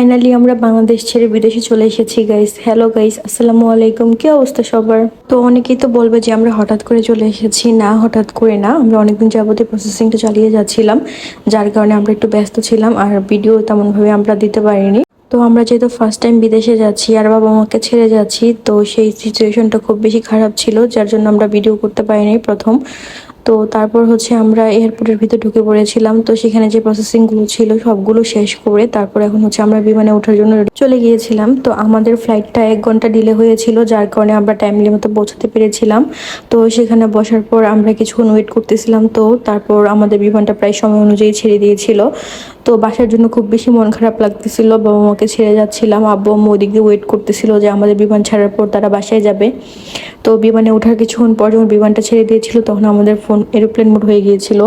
Finally আমরা বাংলাদেশ ছেড়ে বিদেশে চলে এসেছি গাইস। হ্যালো গাইস, আসসালামু আলাইকুম। কি অবস্থা সবার? তো অনেকেই তো বলবে যে আমরা হঠাৎ করে চলে এসেছি। না, হঠাৎ করে না, আমরা অনেকদিন যাবতীয় প্রসেসিংটা চালিয়ে যাচ্ছিলাম, যার কারণে আমরা একটু ব্যস্ত ছিলাম আর ভিডিও তেমনভাবে আমরা দিতে পারিনি। তো আমরা যেহেতু ফার্স্ট টাইম বিদেশে যাচ্ছি আর বাবা মাকে ছেড়ে যাচ্ছি, তো সেই সিচুয়েশনটা খুব বেশি খারাপ ছিল, যার জন্য আমরা ভিডিও করতে পারিনি প্রথম। তো তারপর হচ্ছে আমরা এয়ারপোর্টের ভিতর ঢুকে পড়েছিলাম। তো সেখানে যে প্রসেসিংগুলো ছিল সবগুলো শেষ করে তারপর এখন হচ্ছে আমরা বিমানে ওঠার জন্য চলে গিয়েছিলাম। তো আমাদের ফ্লাইটটা 1 ঘন্টা ডিলে হয়েছিল, যার কারণে আমরা টাইমলি মতো পৌঁছাতে পেরেছিলাম। তো সেখানে বসার পর আমরা কিছুক্ষণ ওয়েট করতেছিলাম। তো তারপর আমাদের বিমানটা প্রায় সময় অনুযায়ী ছেড়ে দিয়েছিল। তো বাসার জন্য খুব বেশি মন খারাপ লাগতেছিল, বাবা মাকে ছেড়ে যাচ্ছিলাম, আব্বু আম্মু ওদিক দিয়ে ওয়েট করতেছিল যে আমাদের বিমান ছাড়ার পর তারা বাসায় যাবে। তো বিমানে ওঠার কিছুক্ষণ পর যখন বিমানটা ছেড়ে দিয়েছিল তখন আমাদের ফোন এরোপ্লেন মোড হয়ে গিয়েছিল,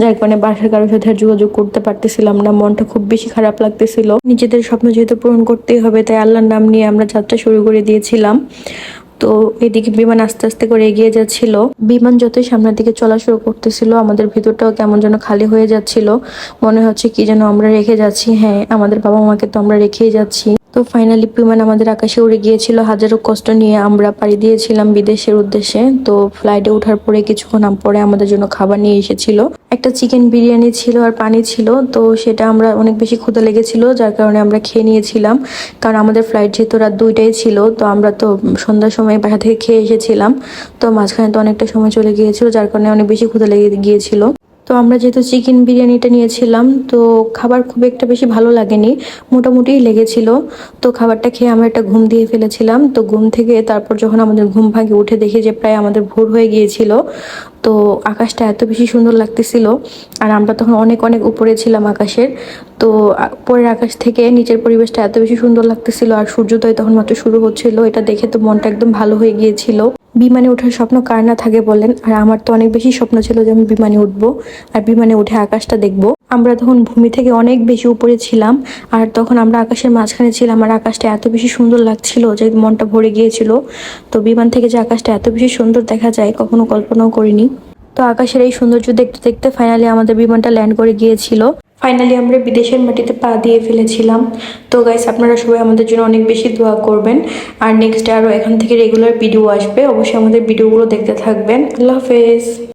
যার কারণে বাসার কারোর সাথে আর যোগাযোগ করতে পারতেছিলাম না। মনটা খুব বেশি খারাপ লাগতেছিল। নিজেদের স্বপ্ন যেহেতু পূরণ করতেই হবে, তাই আল্লাহর নাম নিয়ে আমরা যাত্রা শুরু করে দিয়েছিলাম। তো এদিকে বিমান আস্তে আস্তে করে এগিয়ে যাচ্ছিল। বিমান যতই সামনের দিকে চলা শুরু করতেছিল আমাদের ভিতরটাও কেমন যেন খালি হয়ে যাচ্ছিল। মনে হচ্ছে কি যেন আমরা রেখে যাচ্ছি। হ্যাঁ, আমাদের বাবা মাকে তো আমরা রেখেই যাচ্ছি। তো ফাইনালি বিমান আমাদের আকাশে উড়ে গিয়েছিল। হাজারো কষ্ট নিয়ে আমরা পাড়ি দিয়েছিলাম বিদেশের উদ্দেশ্যে। তো ফ্লাইটে ওঠার পরে কিছুক্ষণ পরে আমাদের জন্য খাবার নিয়ে এসেছিল। একটা চিকেন বিরিয়ানি ছিল আর পানি ছিল। তো সেটা আমরা অনেক বেশি ক্ষুধা লেগেছিল, যার কারণে আমরা খেয়ে নিয়েছিলাম। কারণ আমাদের ফ্লাইট যেহেতু রাত 2টায় ছিল, তো আমরা তো সন্ধ্যার সময় বাসা থেকে খেয়ে এসেছিলাম। তো মাঝখানে তো অনেকটা সময় চলে গিয়েছিল, যার কারণে অনেক বেশি ক্ষুধা লেগে গিয়েছিল। তো আমরা যেহেতু চিকেন বিরিয়ানিটা নিয়েছিলাম, তো খাবার খুব একটা বেশি ভালো লাগেনি, মোটামুটি লেগেছিল। তো খাবারটা খেয়ে আমরা একটা ঘুম দিয়ে ফেলেছিলাম। তো ঘুম থেকে তারপর যখন আমাদের ঘুম ভাঙে উঠে দেখি যে প্রায় আমাদের ভোর হয়ে গিয়েছিল। তো আকাশটা এত বেশি সুন্দর লাগতেছিল, আর আমরা তখন অনেক অনেক উপরে ছিলাম আকাশের। তো উপরের আকাশ থেকে নিচের পরিবেশটা এত বেশি সুন্দর লাগতেছিল, আর সূর্যোদয় তখন মাত্র শুরু হচ্ছিল। এটা দেখে তো মনটা একদম ভালো হয়ে গিয়েছিল। বিমানে ওঠার স্বপ্ন কার না থাকে বলেন? আর আমার তো অনেক বেশি স্বপ্ন ছিল যে আমি বিমানে উঠবো আর বিমানে উঠে আকাশটা দেখবো। আমরা তখন ভূমি থেকে অনেক বেশি উপরে ছিলাম, আর তখন আমরা আকাশের মাঝখানে ছিলাম, আর আকাশটা এত বেশি সুন্দর লাগছিল যে মনটা ভরে গিয়েছিল। তো বিমান থেকে যে আকাশটা এত বেশি সুন্দর দেখা যায় কখনো কল্পনাও করিনি। তো আকাশের এই সৌন্দর্য দেখতে দেখতে ফাইনালি আমাদের বিমানটা ল্যান্ড করে গিয়েছিল। ফাইনালি আমরা বিদেশের মাটিতে পা দিয়ে ফেলেছিলাম। তো গাইস, আপনারা সবাই আমাদের জন্য অনেক বেশি দোয়া করবেন। আর নেক্সট আরও এখান থেকে রেগুলার ভিডিও আসবে, অবশ্যই আমাদের ভিডিওগুলো দেখতে থাকবেন। আল্লাহ হাফেজ।